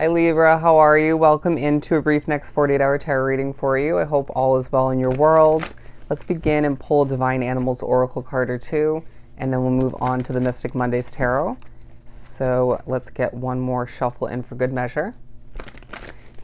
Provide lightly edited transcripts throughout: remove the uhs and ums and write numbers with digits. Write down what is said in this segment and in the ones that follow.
Hi Libra, how are you? Welcome into a brief next 48-hour tarot reading for you. I hope all is well in your world. Let's begin and pull Divine Animals Oracle card or two, and then we'll move on to the Mystic Mondays Tarot. So let's get one more shuffle in for good measure.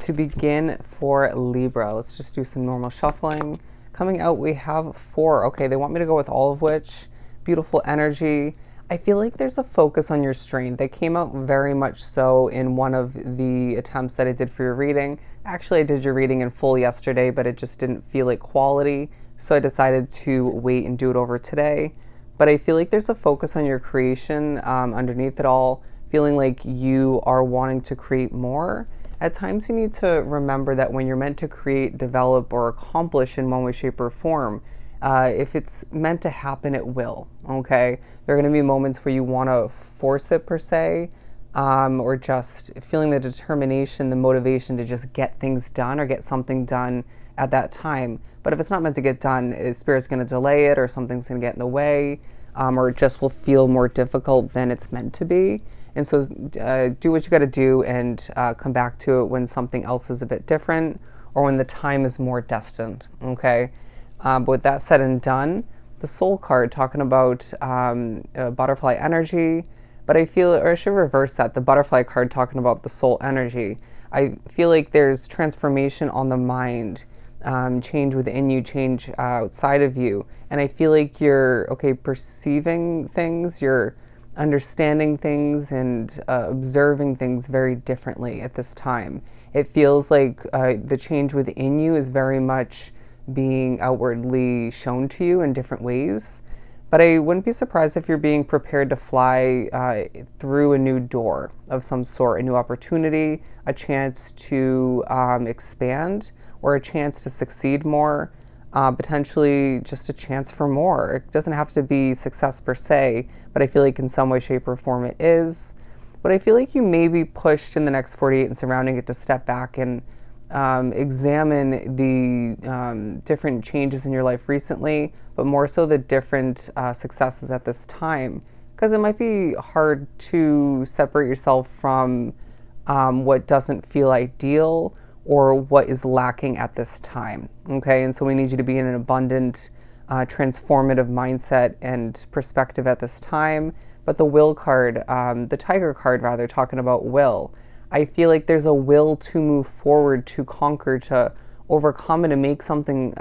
To begin for Libra, let's just do some normal shuffling. Coming out, we have 4. Okay, they want me to go with all of which. Beautiful energy. I feel like there's a focus on your strength. They came out very much so in one of the attempts that I did for your reading. Actually, I did your reading in full yesterday, but it just didn't feel like quality. So I decided to wait and do it over today. But I feel like there's a focus on your creation underneath it all, feeling like you are wanting to create more. At times you need to remember that when you're meant to create, develop, or accomplish in one way, shape, or form, if it's meant to happen, it will, okay? There are going to be moments where you want to force it per se, or just feeling the determination, the motivation to just get things done or get something done at that time. But if it's not meant to get done, Spirit's going to delay it, or something's going to get in the way, or it just will feel more difficult than it's meant to be. And so do what you got to do and come back to it when something else is a bit different or when the time is more destined, okay? But with that said and done, the Soul card talking about butterfly energy, but I feel, or I should reverse that, the butterfly card talking about the soul energy. I feel like there's transformation on the mind, change within you, change outside of you. And I feel like you're, okay, perceiving things, you're understanding things and observing things very differently at this time. It feels like the change within you is very much being outwardly shown to you in different ways. But I wouldn't be surprised if you're being prepared to fly through a new door of some sort, a new opportunity, a chance to expand, or a chance to succeed more, potentially just a chance for more. It doesn't have to be success per se, but I feel like in some way, shape, or form it is. But I feel like you may be pushed in the next 48 and surrounding it to step back and examine the different changes in your life recently, but more so the different successes at this time, because it might be hard to separate yourself from what doesn't feel ideal or what is lacking at this time, okay? And so we need you to be in an abundant, transformative mindset and perspective at this time. But the will card, the tiger card rather, talking about will, I feel like there's a will to move forward, to conquer, to overcome, and to make something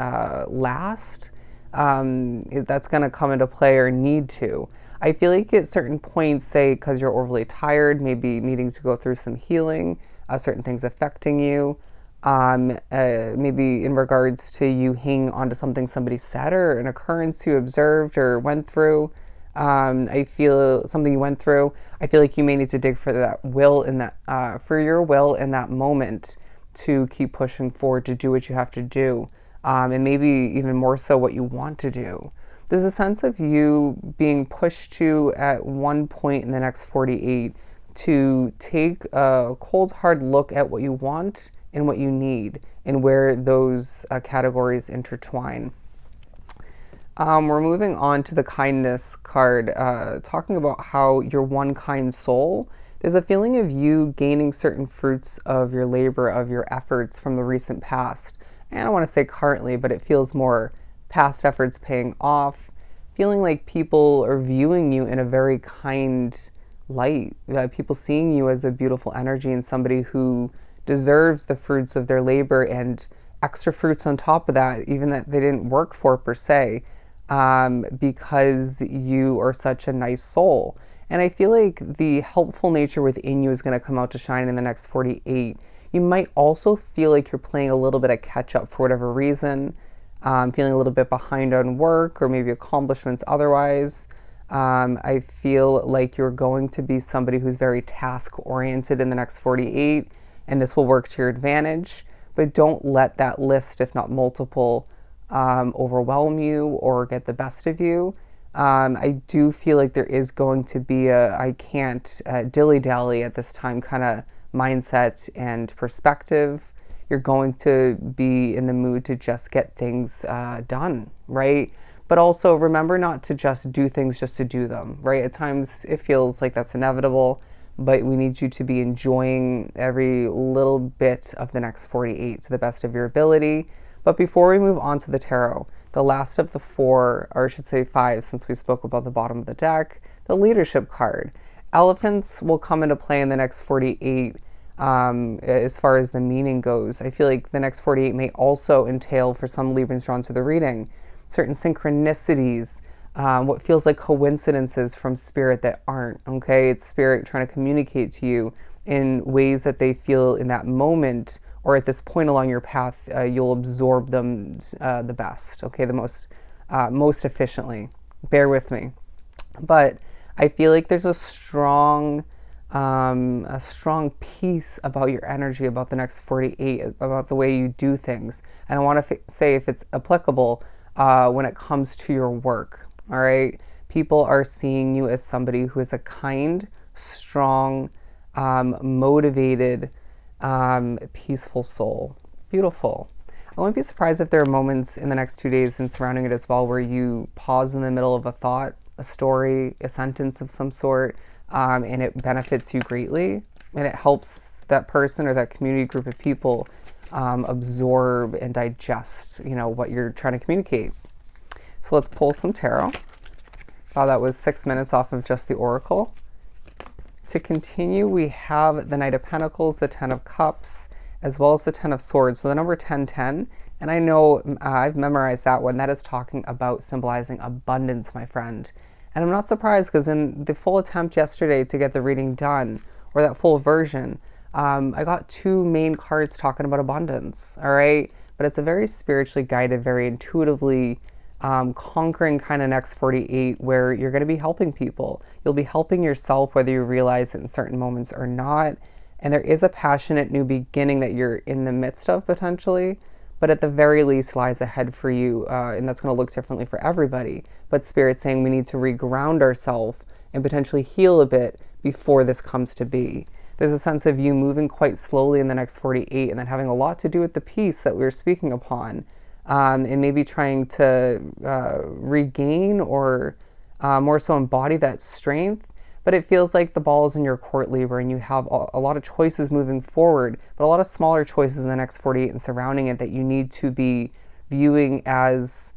last. That's going to come into play or need to. I feel like at certain points, say because you're overly tired, maybe needing to go through some healing, certain things affecting you, maybe in regards to you hanging onto something somebody said or an occurrence you observed or went through. I feel something you went through. I feel like you may need to dig for that will in that, for your will in that moment to keep pushing forward to do what you have to do, and maybe even more so what you want to do. There's a sense of you being pushed to at one point in the next 48 to take a cold hard look at what you want and what you need and where those categories intertwine. We're moving on to the kindness card, talking about how you're one kind soul. There's a feeling of you gaining certain fruits of your labor, of your efforts from the recent past. And I don't want to say currently, but it feels more past efforts paying off. Feeling like people are viewing you in a very kind light. People seeing you as a beautiful energy and somebody who deserves the fruits of their labor and extra fruits on top of that, even that they didn't work for per se. Because you are such a nice soul. And I feel like the helpful nature within you is going to come out to shine in the next 48. You might also feel like you're playing a little bit of catch up for whatever reason, feeling a little bit behind on work or maybe accomplishments otherwise. I feel like you're going to be somebody who's very task oriented in the next 48, and this will work to your advantage. But don't let that list, if not multiple, overwhelm you or get the best of you. I do feel like there is going to be a I can't dilly-dally at this time kind of mindset and perspective. You're going to be in the mood to just get things done, right? But also remember not to just do things just to do them, right? At times it feels like that's inevitable, but we need you to be enjoying every little bit of the next 48 to the best of your ability. But before we move on to the tarot, the last of the four, or I should say five, since we spoke about the bottom of the deck, the leadership card. Elephants will come into play in the next 48 as far as the meaning goes. I feel like the next 48 may also entail, for some Librans drawn to the reading, certain synchronicities, what feels like coincidences from spirit that aren't, okay? It's spirit trying to communicate to you in ways that they feel in that moment or at this point along your path, you'll absorb them the best, okay? The most efficiently. Bear with me. But I feel like there's a strong piece about your energy, about the next 48, about the way you do things. And I want to say if it's applicable when it comes to your work, all right? People are seeing you as somebody who is a kind, strong, motivated, peaceful soul. Beautiful. I wouldn't be surprised if there are moments in the next 2 days and surrounding it as well where you pause in the middle of a thought, a story, a sentence of some sort, and it benefits you greatly, and it helps that person or that community group of people absorb and digest, what you're trying to communicate. So let's pull some tarot. Wow, that was 6 minutes off of just the oracle. To continue, we have the Knight of Pentacles, the Ten of Cups, as well as the Ten of Swords. So the number 1010, and I know I've memorized that one. That is talking about symbolizing abundance, my friend. And I'm not surprised because in the full attempt yesterday to get the reading done, or that full version, I got two main cards talking about abundance, all right? But it's a very spiritually guided, very intuitively conquering kind of next 48 where you're going to be helping people. You'll be helping yourself whether you realize it in certain moments or not. And there is a passionate new beginning that you're in the midst of potentially, but at the very least lies ahead for you. And that's going to look differently for everybody. But Spirit's saying we need to reground ourselves and potentially heal a bit before this comes to be. There's a sense of you moving quite slowly in the next 48 and then having a lot to do with the peace that we were speaking upon. And maybe trying to regain or more so embody that strength. But it feels like the ball is in your court, Libra, and you have a lot of choices moving forward, but a lot of smaller choices in the next 48 and surrounding it that you need to be viewing as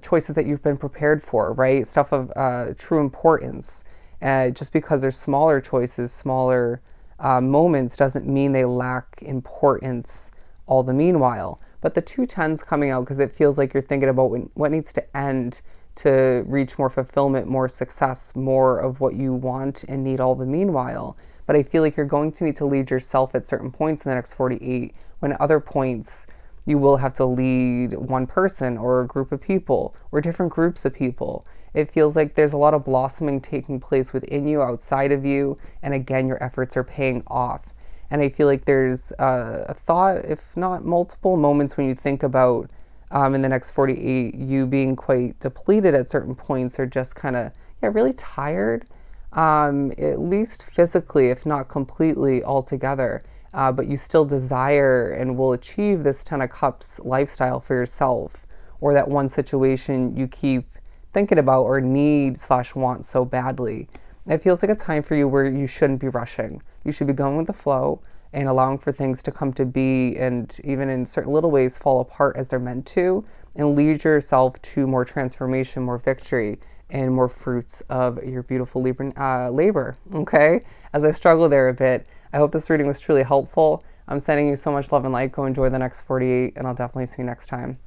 choices that you've been prepared for, right? Stuff of true importance. Just because there's smaller choices, smaller moments, doesn't mean they lack importance all the meanwhile. But the 210's coming out because it feels like you're thinking about what needs to end to reach more fulfillment, more success, more of what you want and need all the meanwhile. But I feel like you're going to need to lead yourself at certain points in the next 48, when at other points you will have to lead one person or a group of people or different groups of people. It feels like there's a lot of blossoming taking place within you, outside of you, and again, your efforts are paying off. And I feel like there's a thought, if not multiple moments, when you think about in the next 48, you being quite depleted at certain points, or just kind of, really tired, at least physically, if not completely altogether. But you still desire and will achieve this Ten of Cups lifestyle for yourself, or that one situation you keep thinking about or need/want so badly. It feels like a time for you where you shouldn't be rushing. You should be going with the flow and allowing for things to come to be, and even in certain little ways fall apart as they're meant to, and lead yourself to more transformation, more victory, and more fruits of your beautiful Libra labor, okay? As I struggle there a bit, I hope this reading was truly helpful. I'm sending you so much love and light. Go enjoy the next 48, and I'll definitely see you next time.